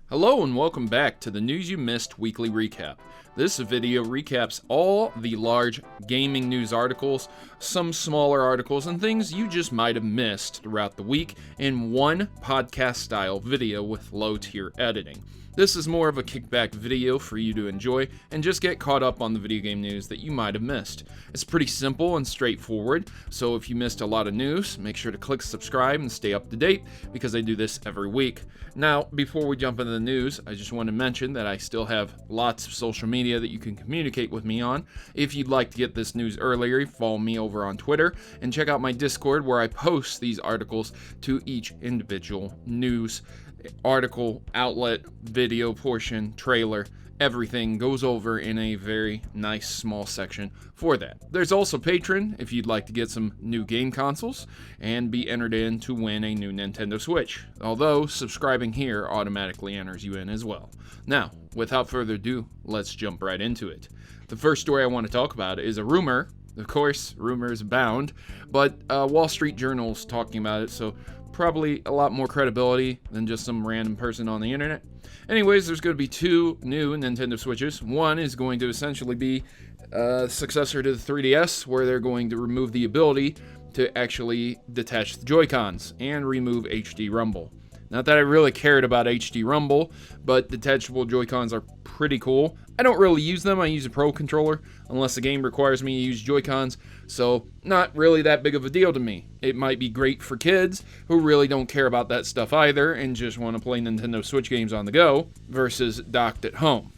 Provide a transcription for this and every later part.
Hello and welcome back to the News You Missed Weekly Recap. This video recaps all the large gaming news articles, some smaller articles, and things you just might have missed throughout the week in one podcast-style video with low-tier editing. This is more of a kickback video for you to enjoy and just get caught up on the video game news that you might have missed. It's pretty simple and straightforward, so if you missed a lot of news, make sure to click subscribe and stay up to date because I do this every week. Now, before we jump into the news, I just want to mention that I still have lots of social media that you can communicate with me on. If you'd like to get this news earlier, follow me over on Twitter and check out my Discord where I post these articles to each individual news article, outlet, video portion, trailer. Everything goes over in a very nice small section for that. There's also Patreon if you'd like to get some new game consoles and be entered in to win a new Nintendo Switch, although subscribing here automatically enters you in as well. Now, without further ado, let's jump right into it. The first story I want to talk about is a rumor. Of course, rumors abound, but Wall Street Journal's talking about it, so probably a lot more credibility than just some random person on the internet. Anyways, there's going to be two new Nintendo Switches. One is going to essentially be a successor to the 3DS, where they're going to remove the ability to actually detach the Joy-Cons and remove HD Rumble. Not that I really cared about HD Rumble, but detachable Joy-Cons are pretty cool. I don't really use them. I use a Pro controller unless the game requires me to use Joy-Cons, so not really that big of a deal to me. It might be great for kids who really don't care about that stuff either and just want to play Nintendo Switch games on the go versus docked at home.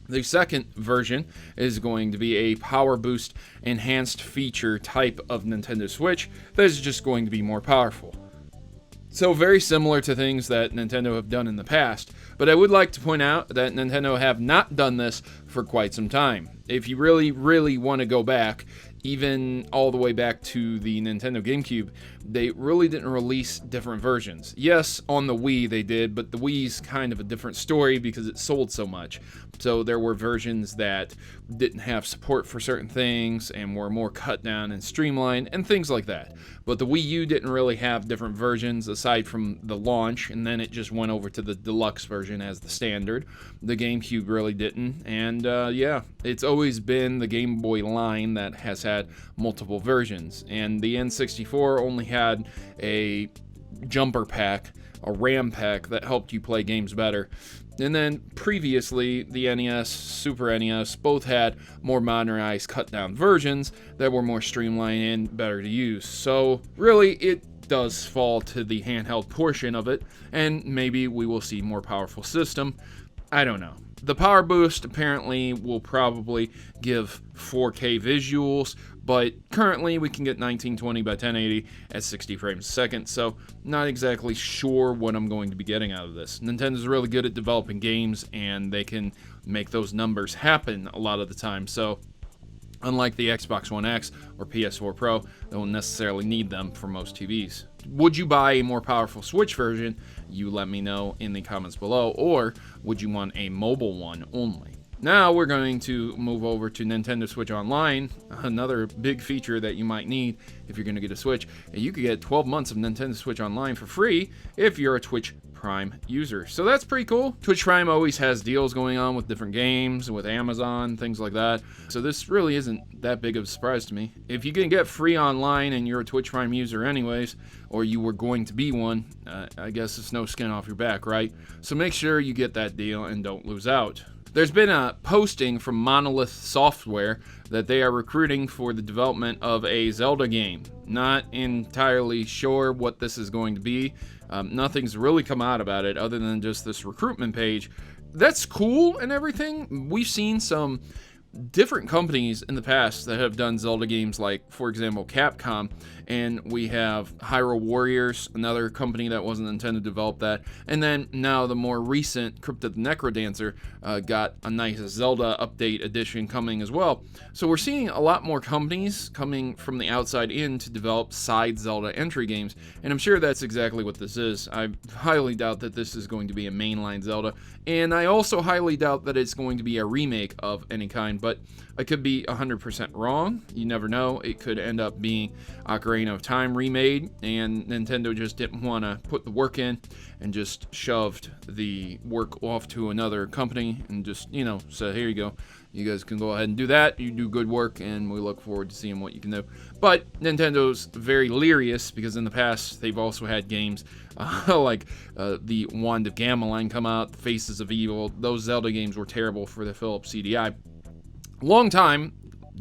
The second version is going to be a power boost enhanced feature type of Nintendo Switch that is just going to be more powerful. So very similar to things that Nintendo have done in the past, but I would like to point out that Nintendo have not done this for quite some time. If you really want to go back, even all the way back to the Nintendo GameCube, they really didn't release different versions. Yes, on the Wii they did, but the Wii's kind of a different story because it sold so much. So there were versions that didn't have support for certain things and were more cut down and streamlined and things like that. But the Wii U didn't really have different versions aside from the launch, and then it just went over to the Deluxe version as the standard. The GameCube really didn't, and yeah, it's always been the Game Boy line that has had multiple versions, and the N64 only had a jumper pack, a RAM pack that helped you play games better. And then previously, the NES, Super NES, both had more modernized cut-down versions that were more streamlined and better to use. So really, it does fall to the handheld portion of it, and maybe we will see more powerful system. I don't know. The Power Boost apparently will probably give 4K visuals, but currently we can get 1920 by 1080 at 60 frames a second, so not exactly sure what I'm going to be getting out of this. Nintendo's really good at developing games, and they can make those numbers happen a lot of the time, so unlike the Xbox One X or PS4 Pro, they won't necessarily need them for most TVs. Would you buy a more powerful Switch version? You let me know in the comments below, or would you want a mobile one only? Now we're going to move over to Nintendo Switch Online, another big feature that you might need if you're going to get a Switch. And you could get 12 months of Nintendo Switch Online for free if you're a Twitch Prime user. So that's pretty cool. Twitch Prime always has deals going on with different games, with Amazon, things like that. So this really isn't that big of a surprise to me. If you can get free online and you're a Twitch Prime user anyways, or you were going to be one, I guess it's no skin off your back, right? So make sure you get that deal and don't lose out. There's been a posting from Monolith Software that they are recruiting for the development of a Zelda game. Not entirely sure what this is going to be. Nothing's really come out about it other than just this recruitment page. That's cool and everything. We've seen some different companies in the past that have done Zelda games, like, for example, Capcom, and we have Hyrule Warriors, another company that wasn't intended to develop that, and then now the more recent Crypt of the Necrodancer got a nice Zelda update edition coming as well. So we're seeing a lot more companies coming from the outside in to develop side Zelda entry games, and I'm sure that's exactly what this is. I highly doubt that this is going to be a mainline Zelda, and I also highly doubt that it's going to be a remake of any kind, but I could be 100% wrong. You never know. It could end up being Ocarina of Time remade, and Nintendo just didn't want to put the work in and just shoved the work off to another company and just, you know, said, here you go. You guys can go ahead and do that. You do good work, and we look forward to seeing what you can do. But Nintendo's very leeryous because in the past, they've also had games like the Wand of Gamelin come out, Faces of Evil. Those Zelda games were terrible for the Philips CDI. Long time,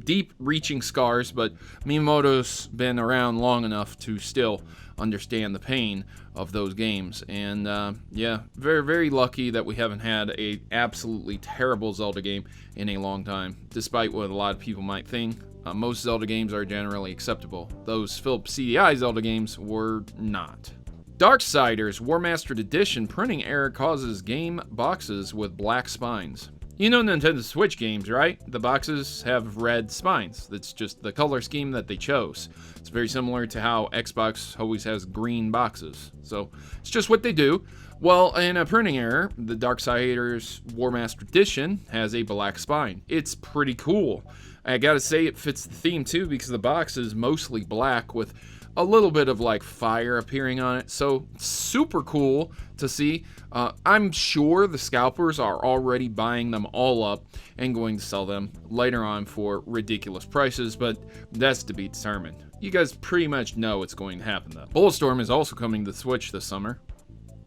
deep-reaching scars, but Miyamoto's been around long enough to still understand the pain of those games. And yeah, very, very lucky that we haven't had a absolutely terrible Zelda game in a long time, despite what a lot of people might think. Most Zelda games are generally acceptable. Those Philips CDI Zelda games were not. Darksiders WarMastered Edition printing error causes game boxes with black spines. You know Nintendo Switch games, right? The boxes have red spines. That's just the color scheme that they chose. It's very similar to how Xbox always has green boxes. So it's just what they do. Well, in a printing error, the Darksiders WarMastered Edition has a black spine. It's pretty cool. I gotta say it fits the theme too because the box is mostly black with a little bit of like fire appearing on it, so super cool to see. I'm sure the scalpers are already buying them all up and going to sell them later on for ridiculous prices, but that's to be determined. You guys pretty much know what's going to happen though. Bulletstorm is also coming to the Switch this summer.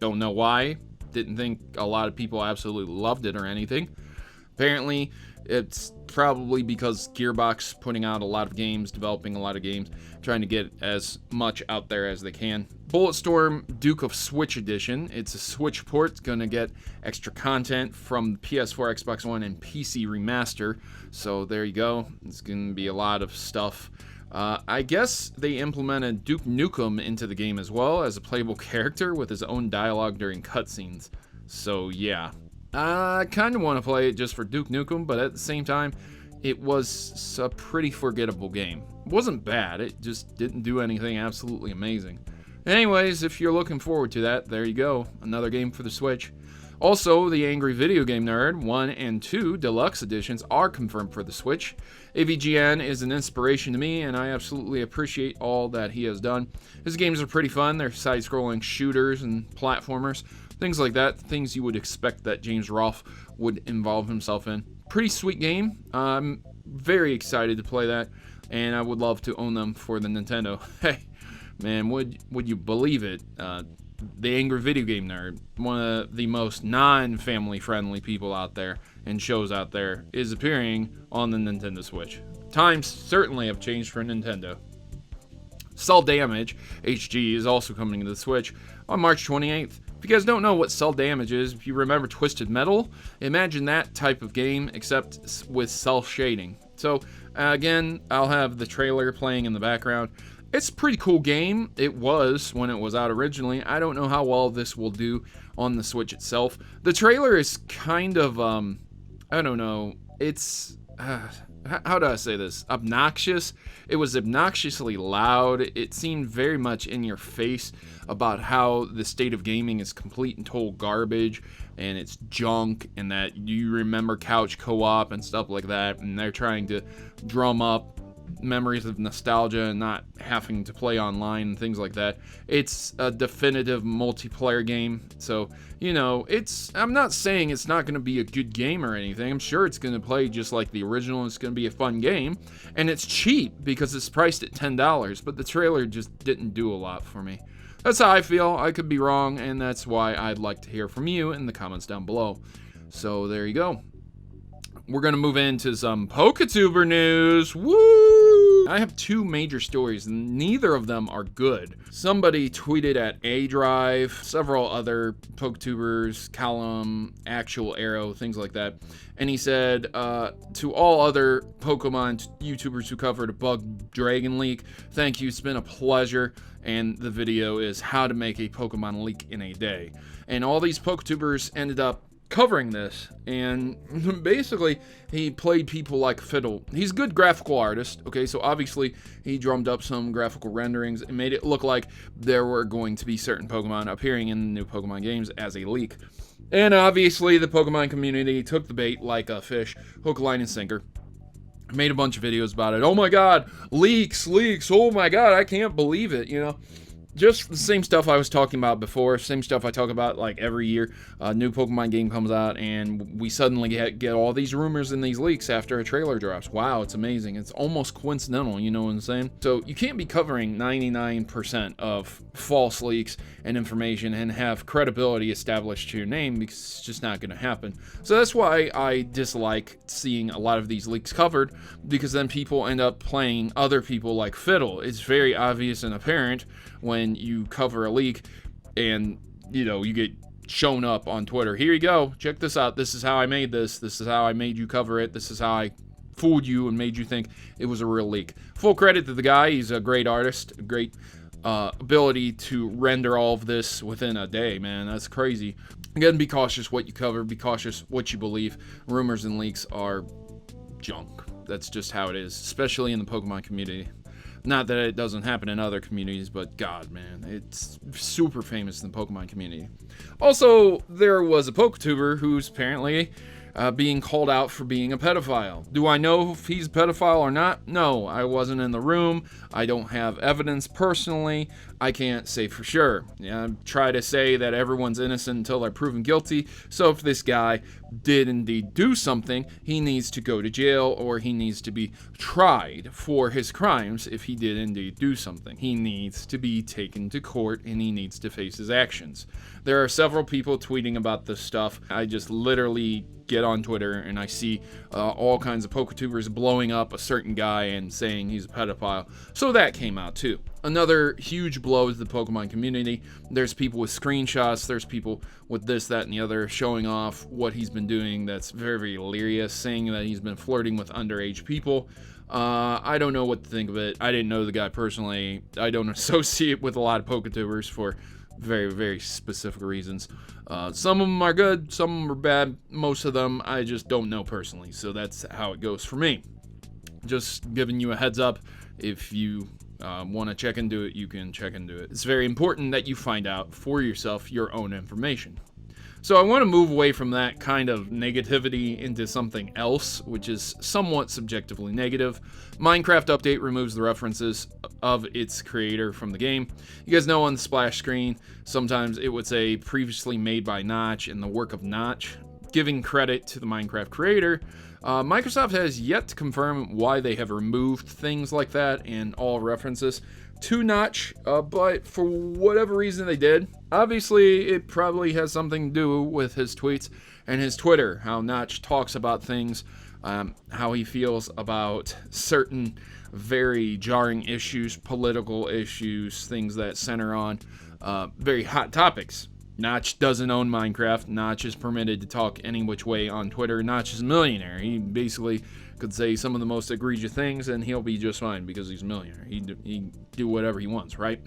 Don't know why. Didn't think a lot of people absolutely loved it or anything. Apparently, it's probably because Gearbox putting out a lot of games, developing a lot of games, trying to get as much out there as they can. Bulletstorm Duke of Switch Edition. It's a Switch port. It's going to get extra content from PS4, Xbox One, and PC remaster. So there you go. It's going to be a lot of stuff. I guess they implemented Duke Nukem into the game as well as a playable character with his own dialogue during cutscenes. So yeah. I kind of want to play it just for Duke Nukem, but at the same time, it was a pretty forgettable game. It wasn't bad, it just didn't do anything absolutely amazing. Anyways, if you're looking forward to that, there you go, another game for the Switch. Also, the Angry Video Game Nerd 1 and 2 Deluxe editions are confirmed for the Switch. AVGN is an inspiration to me, and I absolutely appreciate all that he has done. His games are pretty fun. They're side-scrolling shooters and platformers, things like that, things you would expect that James Rolfe would involve himself in. Pretty sweet game. I'm very excited to play that, and I would love to own them for the Nintendo. Hey, man, would you believe it? The Angry Video Game Nerd, one of the most non-family friendly people out there and shows out there, is appearing on the Nintendo Switch. Times certainly have changed for Nintendo. Cell Damage HG is also coming to the Switch on March 28th. If you guys don't know what Cell Damage is, if you remember Twisted Metal, imagine that type of game except with cell shading. So again, I'll have the trailer playing in the background. It's a pretty cool game. It was when it was out originally. I don't know how well this will do on the Switch itself. The trailer is kind of, I don't know, it's, how do I say this? Obnoxious. It was obnoxiously loud. It seemed very much in your face about how the state of gaming is complete and total garbage and it's junk, and that you remember couch co-op and stuff like that, and they're trying to drum up memories of nostalgia and not having to play online and things like that. It's a definitive multiplayer game, so you know, I'm not saying it's not going to be a good game or anything. I'm sure it's going to play just like the original. It's going to be a fun game, and it's cheap because it's priced at $10, but the trailer just didn't do a lot for me. That's how I feel. I could be wrong, and that's why I'd like to hear from you in the comments down below. So there you go. We're going to move into some Poketuber news. Woo! I have two major stories, and neither of them are good. Somebody tweeted at A-Drive, several other Poketubers, Callum, Actual Arrow, things like that. And he said, to all other Pokemon YouTubers who covered a bug Dragon leak, thank you, it's been a pleasure. And the video is how to make a Pokemon leak in a day. And all these Poketubers ended up covering this, and basically he played people like fiddle. He's a good graphical artist, okay, so obviously he drummed up some graphical renderings and made it look like there were going to be certain Pokemon appearing in the new Pokemon games as a leak. And obviously the Pokemon community took the bait like a fish, hook, line, and sinker. I made a bunch of videos about it. Oh my god, leaks, oh my god, I can't believe it, Just the same stuff I was talking about before, same stuff I talk about like every year. A new Pokemon game comes out, and we suddenly get all these rumors and these leaks after a trailer drops. Wow, it's amazing. It's almost coincidental, you know what I'm saying? So you can't be covering 99% of false leaks and information and have credibility established to your name, because it's just not going to happen. So that's why I dislike seeing a lot of these leaks covered, because then people end up playing other people like fiddle. It's very obvious and apparent when you cover a leak and you get shown up on Twitter. Here you go, check this out, this is how I made this is how I made you cover it, this is how I fooled you and made you think it was a real leak. Full credit to the guy, he's a great artist, a great ability to render all of this within a day, man. That's crazy. Again, be cautious what you cover, be cautious what you believe. Rumors and leaks are junk. That's just how it is, especially in the Pokemon community. Not that it doesn't happen in other communities, but god, man, it's super famous in the Pokemon community. Also, there was a Poketuber who's apparently being called out for being a pedophile. Do I know if he's a pedophile or not? No, I wasn't in the room. I don't have evidence personally. I can't say for sure. I try to say that everyone's innocent until they're proven guilty. So if this guy did indeed do something, he needs to go to jail, or he needs to be tried for his crimes. If he did indeed do something, he needs to be taken to court, and he needs to face his actions. There are several people tweeting about this stuff. I just literally get on Twitter and I see all kinds of Poketubers blowing up a certain guy and saying he's a pedophile. So that came out too. Another huge blow to the Pokemon community. There's people with screenshots, there's people with this, that, and the other showing off what he's been doing that's very, very hilarious, saying that he's been flirting with underage people. I don't know what to think of it. I didn't know the guy personally. I don't associate with a lot of Poketubers for very, very specific reasons. Some of them are good, some of them are bad. Most of them I just don't know personally, so that's how it goes for me. Just giving you a heads up. If you want to check into it, you can check into it. It's very important that you find out for yourself your own information. So I want to move away from that kind of negativity into something else, which is somewhat subjectively negative. Minecraft Update removes the references of its creator from the game. You guys know on the splash screen, sometimes it would say previously made by Notch and the work of Notch, giving credit to the Minecraft creator. Microsoft has yet to confirm why they have removed things like that and all references to Notch, but for whatever reason they did. Obviously, it probably has something to do with his tweets and his Twitter, how Notch talks about things, how he feels about certain very jarring issues, political issues, things that center on very hot topics. Notch doesn't own Minecraft. Notch is permitted to talk any which way on Twitter. Notch is a millionaire. He basically could say some of the most egregious things and he'll be just fine because he's a millionaire. He do whatever he wants, right?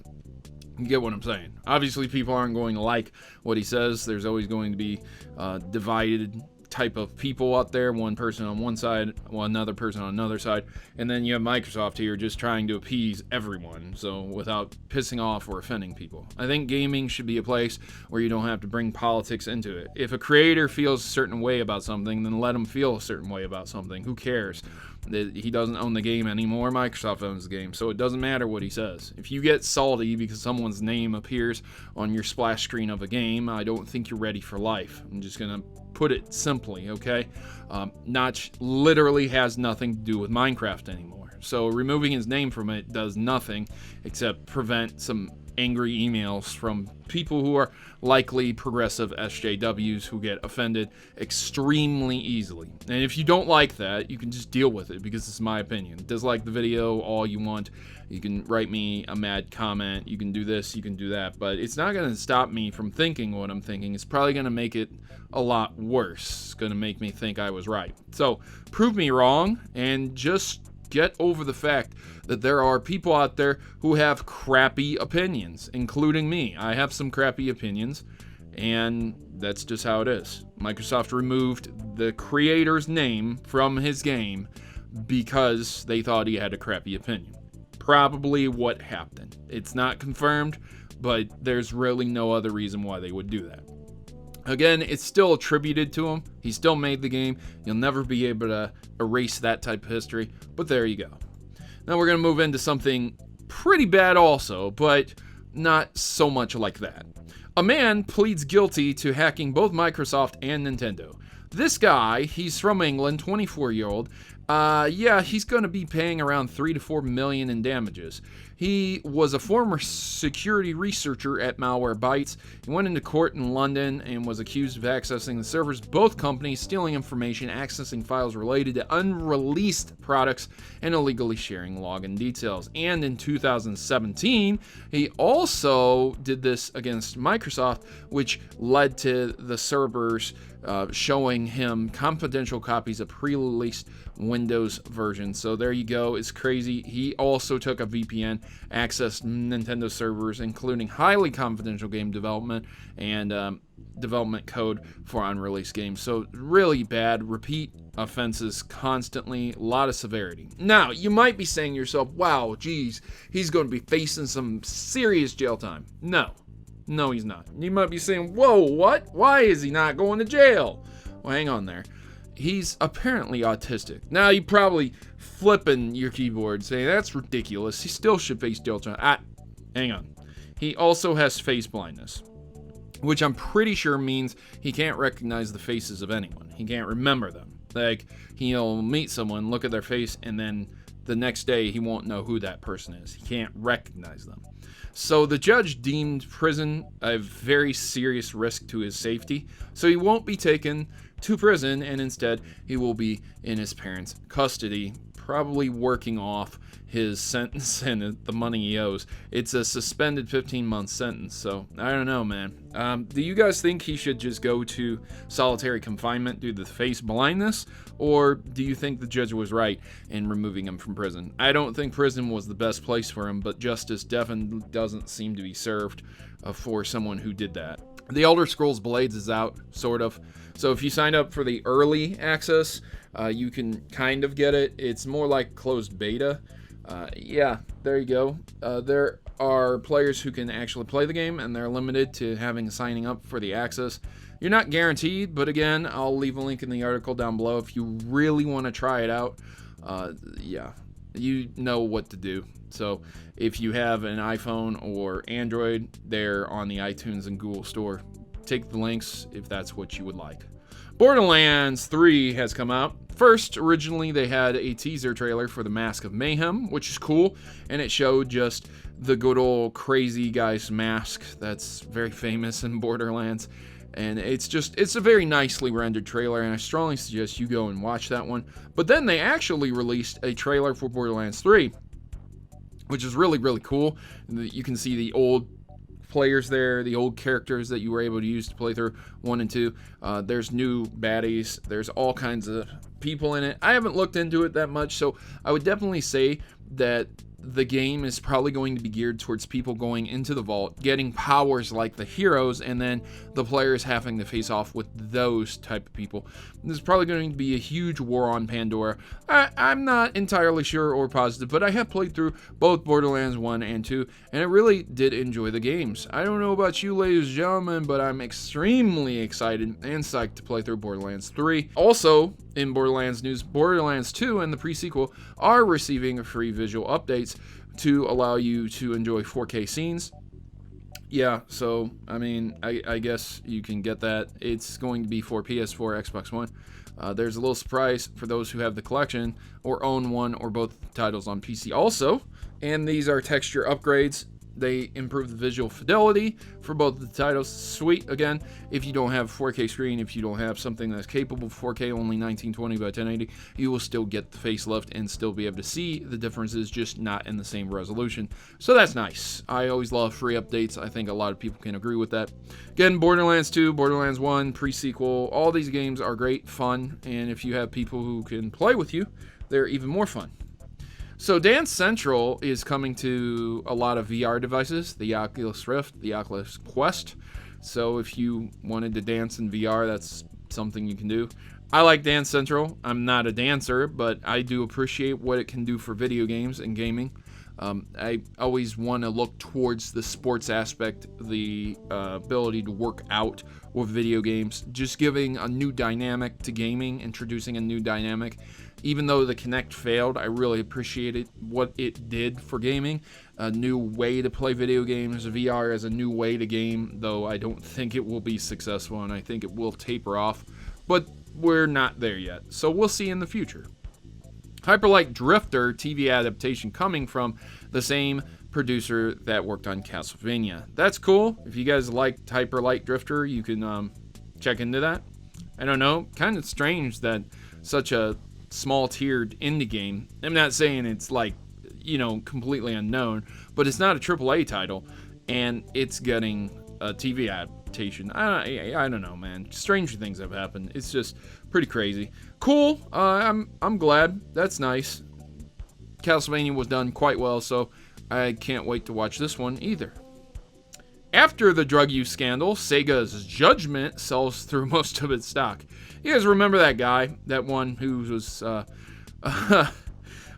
You get what I'm saying. Obviously, people aren't going to like what he says. There's always going to be divided type of people out there, one person on one side, another person on another side, and then you have Microsoft here just trying to appease everyone, so without pissing off or offending people. I think gaming should be a place where you don't have to bring politics into it. If a creator feels a certain way about something, then let him feel a certain way about something. Who cares? He doesn't own the game anymore. Microsoft owns the game, so it doesn't matter what he says. If you get salty because someone's name appears on your splash screen of a game, I don't think you're ready for life. I'm just gonna put it simply, okay? Notch literally has nothing to do with Minecraft anymore, so removing his name from it does nothing except prevent some angry emails from people who are likely progressive SJWs who get offended extremely easily. And if you don't like that, you can just deal with it because it's my opinion. Dislike the video all you want. You can write me a mad comment. You can do this, you can do that. But it's not going to stop me from thinking what I'm thinking. It's probably going to make it a lot worse. It's going to make me think I was right. So prove me wrong and just get over the fact that there are people out there who have crappy opinions, including me. I have some crappy opinions, and that's just how it is. Microsoft removed the creator's name from his game because they thought he had a crappy opinion. Probably what happened. It's not confirmed, but there's really no other reason why they would do that. Again, it's still attributed to him. He still made the game. You'll never be able to erase that type of history, but there you go. Now we're going to move into something pretty bad also, but not so much like that. A man pleads guilty to hacking both Microsoft and Nintendo. This guy, he's from England, 24-year-old. Yeah, he's going to be paying around 3 to 4 million in damages. He was a former security researcher at Malwarebytes. He went into court in London and was accused of accessing the servers of both companies, stealing information, accessing files related to unreleased products, and illegally sharing login details. And in 2017, he also did this against Microsoft, which led to the servers showing him confidential copies of pre-released Windows versions. So there you go. It's crazy. He also took a VPN, accessed Nintendo servers, including highly confidential game development and development code for unreleased games. So really bad. Repeat offenses constantly. A lot of severity. Now, you might be saying to yourself, wow, geez, he's going to be facing some serious jail time. No, he's not. You might be saying, whoa, what? Why is he not going to jail? Well, hang on there. He's apparently autistic. Now, you're probably flipping your keyboard saying, that's ridiculous. He still should face jail time. Hang on. He also has face blindness, which I'm pretty sure means he can't recognize the faces of anyone. He can't remember them. Like, he'll meet someone, look at their face, and then the next day he won't know who that person is. He can't recognize them. So the judge deemed prison a very serious risk to his safety, so he won't be taken to prison, and instead he will be in his parents' custody, probably working off his sentence and the money he owes. It's a suspended 15-month sentence, so I don't know, man. Do you guys think he should just go to solitary confinement due to the face blindness, or do you think the judge was right in removing him from prison? I don't think prison was the best place for him, but justice definitely doesn't seem to be served for someone who did that. The Elder Scrolls Blades is out, sort of. So if you sign up for the early access, you can kind of get it. It's more like closed beta. Yeah, there you go. There are players who can actually play the game, and they're limited to signing up for the access. You're not guaranteed, but again, I'll leave a link in the article down below if you really want to try it out. Yeah, you know what to do. So if you have an iPhone or Android, they're on the iTunes and Google Store. Take the links if that's what you would like. Borderlands 3 has come out. First, originally they had a teaser trailer for the Mask of Mayhem, which is cool, and it showed just the good old crazy guy's mask that's very famous in Borderlands. And it's a very nicely rendered trailer, and I strongly suggest you go and watch that one. But then they actually released a trailer for Borderlands 3, which is really, really cool. You can see the old players there, the old characters that you were able to use to play through 1 and 2. There's new baddies. There's all kinds of people in it. I haven't looked into it that much, so I would definitely say that the game is probably going to be geared towards people going into the vault, getting powers like the heroes, and then the players having to face off with those type of people. There's probably going to be a huge war on Pandora. I'm not entirely sure or positive, but I have played through both Borderlands 1 and 2, and I really did enjoy the games. I don't know about you, ladies and gentlemen, but I'm extremely excited and psyched to play through Borderlands 3. Also, in Borderlands news, Borderlands 2 and the PreSequel are receiving free visual updates to allow you to enjoy 4K scenes. Yeah, so, I mean, I guess you can get that. It's going to be for PS4, Xbox One. There's a little surprise for those who have the collection or own one or both titles on PC also. And these are texture upgrades. They improve the visual fidelity for both the titles. Sweet. Again, if you don't have 4K screen, if you don't have something that's capable of 4K, only 1920 by 1080, you will still get the facelift and still be able to see the differences, just not in the same resolution. So that's nice. I always love free updates. I think a lot of people can agree with that. Again, Borderlands 2, Borderlands 1, PreSequel, all these games are great fun, and if you have people who can play with you, they're even more fun. So Dance Central is coming to a lot of VR devices, the Oculus Rift, the Oculus Quest. So if you wanted to dance in VR, that's something you can do. I like Dance Central. I'm not a dancer, but I do appreciate what it can do for video games and gaming. I always want to look towards the sports aspect, the ability to work out with video games, just giving a new dynamic to gaming, introducing a new dynamic. Even though the Kinect failed, I really appreciated what it did for gaming. A new way to play video games. VR is a new way to game, though I don't think it will be successful, and I think it will taper off. But we're not there yet, so we'll see in the future. Hyper Light Drifter TV adaptation coming from the same producer that worked on Castlevania. That's cool. If you guys liked Hyper Light Drifter, you can check into that. I don't know, kind of strange that such a small-tiered indie game, I'm not saying it's like, you know, completely unknown, but it's not a AAA title, and it's getting a TV adaptation. I don't know, man. Stranger things have happened. It's just pretty crazy. Cool. I'm glad. That's nice. Castlevania was done quite well, so I can't wait to watch this one either. After the drug use scandal, Sega's Judgment sells through most of its stock. You guys remember that guy, that one who was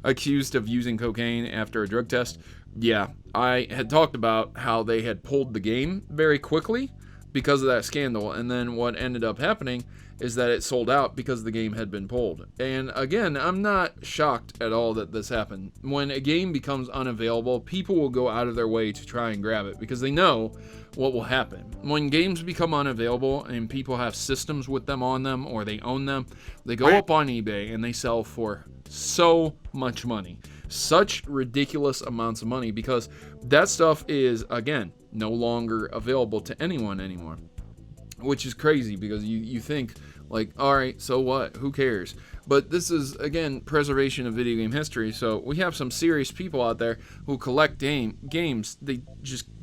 accused of using cocaine after a drug test? Yeah, I had talked about how they had pulled the game very quickly because of that scandal, and then what ended up happening is that it sold out because the game had been pulled. And again, I'm not shocked at all that this happened. When a game becomes unavailable, people will go out of their way to try and grab it because they know what will happen. When games become unavailable and people have systems with them on them or they own them, they go up on eBay and they sell for so much money. Such ridiculous amounts of money because that stuff is, again, no longer available to anyone anymore. Which is crazy because you think, like, all right, so what? Who cares? But this is, again, preservation of video game history. So we have some serious people out there who collect games.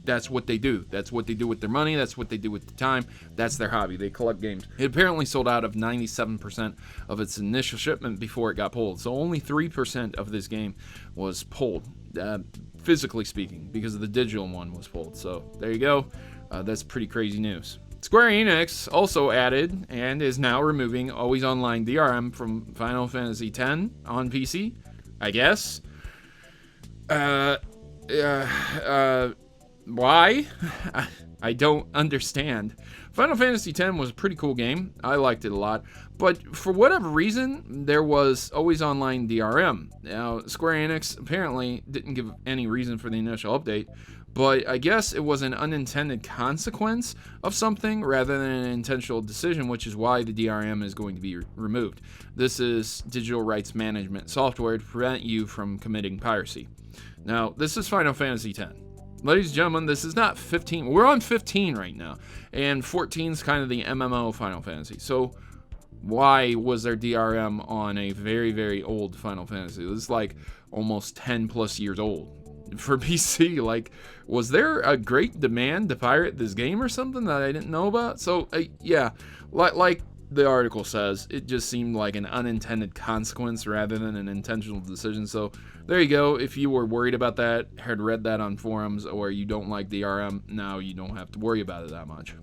That's what they do. That's what they do with their money. That's what they do with the time. That's their hobby. They collect games. It apparently sold out of 97% of its initial shipment before it got pulled. So only 3% of this game was pulled, physically speaking, because the digital one was pulled. So there you go. That's pretty crazy news. Square Enix also added and is now removing Always Online DRM from Final Fantasy X on PC, I guess. Why? I don't understand. Final Fantasy X was a pretty cool game. I liked it a lot. But for whatever reason, there was Always Online DRM. Now, Square Enix apparently didn't give any reason for the initial update, but I guess it was an unintended consequence of something rather than an intentional decision, which is why the DRM is going to be removed. This is digital rights management software to prevent you from committing piracy. Now, this is Final Fantasy X. Ladies and gentlemen, this is not 15. We're on 15 right now, and 14 is kind of the MMO Final Fantasy. So why was there DRM on a very, very old Final Fantasy? This is like almost 10 plus years old. For PC, like, was there a great demand to pirate this game or something that I didn't know about? So, yeah, like the article says, it just seemed like an unintended consequence rather than an intentional decision. So, there you go. If you were worried about that, had read that on forums, or you don't like DRM, now you don't have to worry about it that much.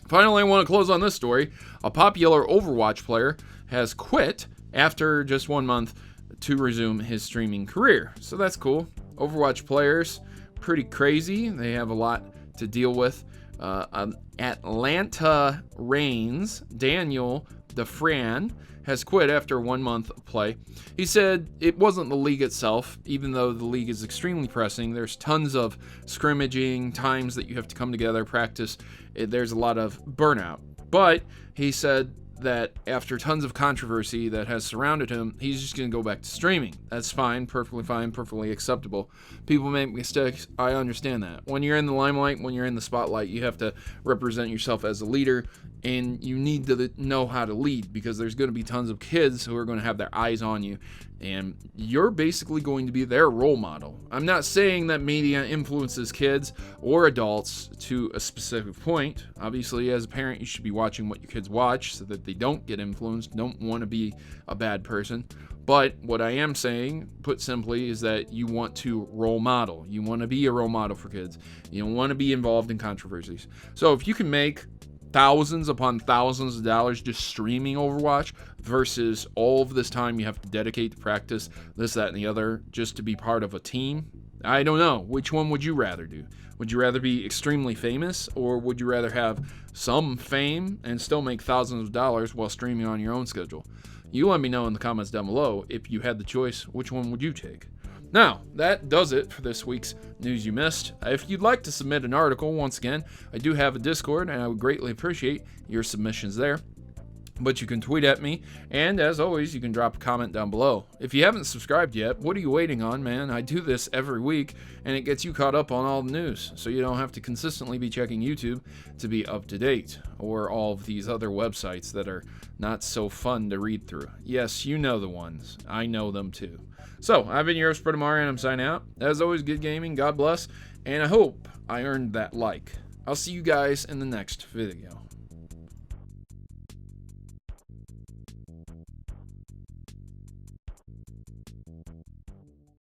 Finally, I want to close on this story. A popular Overwatch player has quit after just 1 month to resume his streaming career. So that's cool. Overwatch players, pretty crazy. They have a lot to deal with. Atlanta Reigns, Daniel DeFran, has quit after 1 month of play. He said it wasn't the league itself, even though the league is extremely pressing. There's tons of scrimmaging, times that you have to come together, practice. There's a lot of burnout. But he said that after tons of controversy that has surrounded him, he's just going to go back to streaming. That's fine, perfectly acceptable. People make mistakes. I understand that. When you're in the limelight, when you're in the spotlight, you have to represent yourself as a leader, and you need to know how to lead because there's going to be tons of kids who are going to have their eyes on you, and you're basically going to be their role model. I'm not saying that media influences kids or adults to a specific point. Obviously, as a parent, you should be watching what your kids watch so that they don't get influenced, don't want to be a bad person. But what I am saying, put simply, is that you want to role model. You want to be a role model for kids. You don't want to be involved in controversies. So if you can make thousands upon thousands of dollars just streaming Overwatch versus all of this time you have to dedicate to practice, this, that, and the other, just to be part of a team, I don't know. Which one would you rather do? Would you rather be extremely famous, or would you rather have some fame and still make thousands of dollars while streaming on your own schedule? You let me know in the comments down below. If you had the choice, which one would you take? Now, that does it for this week's News You Missed. If you'd like to submit an article, once again, I do have a Discord, and I would greatly appreciate your submissions there. But you can tweet at me, and as always, you can drop a comment down below. If you haven't subscribed yet, what are you waiting on, man? I do this every week, and it gets you caught up on all the news, so you don't have to consistently be checking YouTube to be up to date, or all of these other websites that are not so fun to read through. Yes, you know the ones. I know them too. So, I've been your host, Protomario, and I'm signing out. As always, good gaming, God bless, and I hope I earned that like. I'll see you guys in the next video.